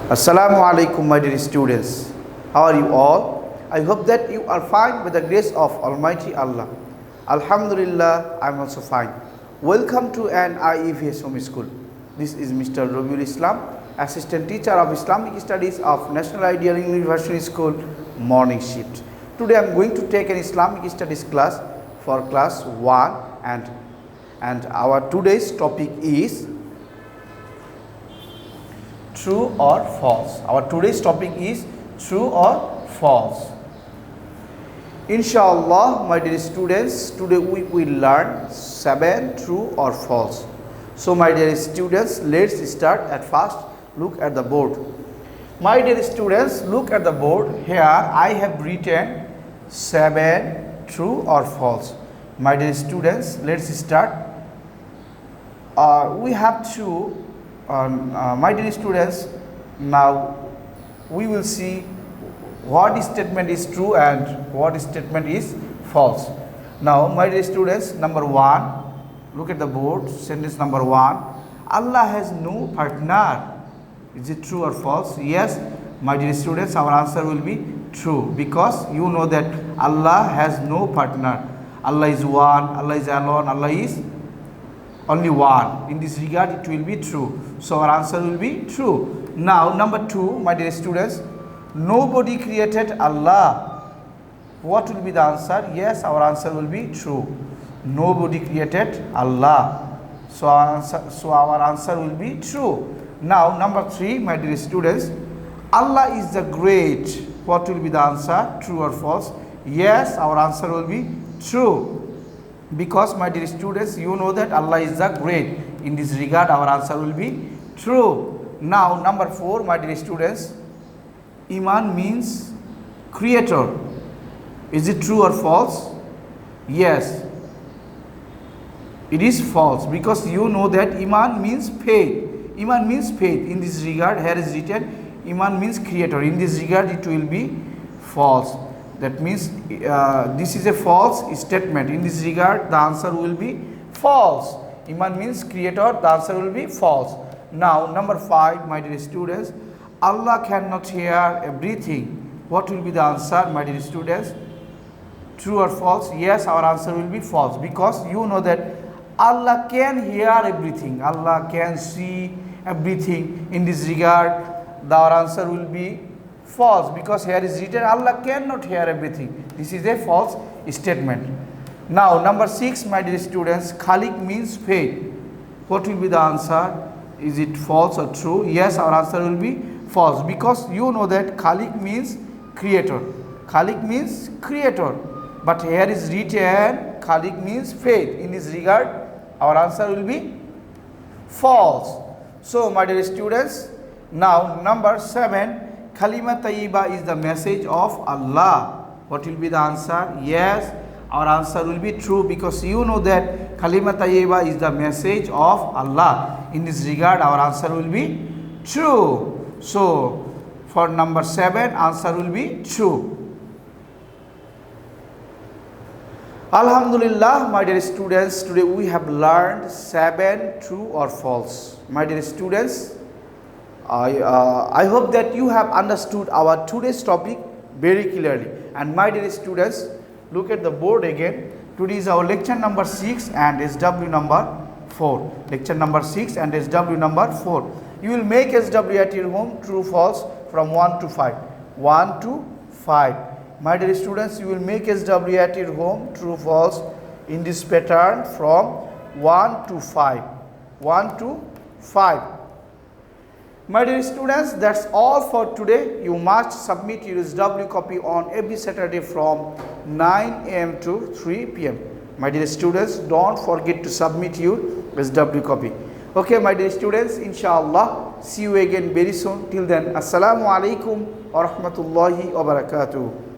Assalamu alaikum, my dear students. How are you all? I hope that you are fine with the grace of Almighty Allah. Alhamdulillah, I am also fine. Welcome to an IEVS home school. This is Mr. Robiul Islam, Assistant Teacher of Islamic Studies of National Ideal University School, morning shift. Today I am going to take an Islamic Studies class for class 1 and our today's topic is true or false. Our today's topic is true or false. Inshallah, my dear students, today we will learn 7 true or false. So my dear students, let's start at first. Look at the board. My dear students, look at the board. Here I have written 7 true or false. My dear students, let's start. We have to my dear students, now we will see what statement is true and what statement is false. Now my dear students, number 1, look at the board. Sentence number 1, Allah has no partner. Is it true or false? Yes, my dear students, our answer will be true, because you know that Allah has no partner. Allah is one, Allah is alone, Allah is only one. In this regard it will be true, so our answer will be true. Now number 2, my dear students, nobody created Allah. What will be the answer? Yes, our answer will be true. Nobody created Allah, so our answer will be true. Now number 3, my dear students, Allah is the great. What will be the answer? True or false? Yes, our answer will be true, because my dear students, you know that Allah is the great. In this regard our answer will be true. Now number 4, my dear students, Iman means creator. Is it true or false? Yes, it is false, because you know that Iman means faith. Iman means faith. In this regard here is written Iman means creator. In this regard it will be false. That means this is a false statement. In this regard the answer will be false. Iman means creator, the answer will be false. Now number 5, my dear students, Allah cannot hear everything. What will be the answer, my dear students? True or false? Yes, our answer will be false, because you know that Allah can hear everything. Allah can see everything. In this regard our answer will be false, because here is written Allah cannot hear everything. This is a false statement. Now number 6, my dear students, Khalik means faith. What will be the answer? Is it false or true? Yes, our answer will be false, because you know that Khalik means creator. Khalik means creator, but here is written Khalik means faith. In this regard our answer will be false. So my dear students, now number 7, Kalima Tayyiba is the message of Allah. What will be the answer? Yes, our answer will be true, because you know that Kalima Tayyiba is the message of Allah. In this regard our answer will be true. So for number 7, answer will be true. Alhamdulillah, my dear students, today we have learned 7 true or false. My dear students, I hope that you have understood our today's topic very clearly. And my dear students, look at the board again. Today is our lecture number 6 and SW number 4. Lecture number 6 and SW number 4. You will make SW at your home, true false, from 1 to 5. 1 to 5. My dear students, you will make SW at your home, true false, in this pattern from 1 to 5. 1 to 5. My dear students, that's all for today. You must submit your SW copy on every Saturday from 9 am to 3 pm. My dear students, don't forget to submit your SW copy. Okay, my dear students, inshallah, see you again very soon. Till then, assalamu alaikum wa rahmatullahi wa barakatuh.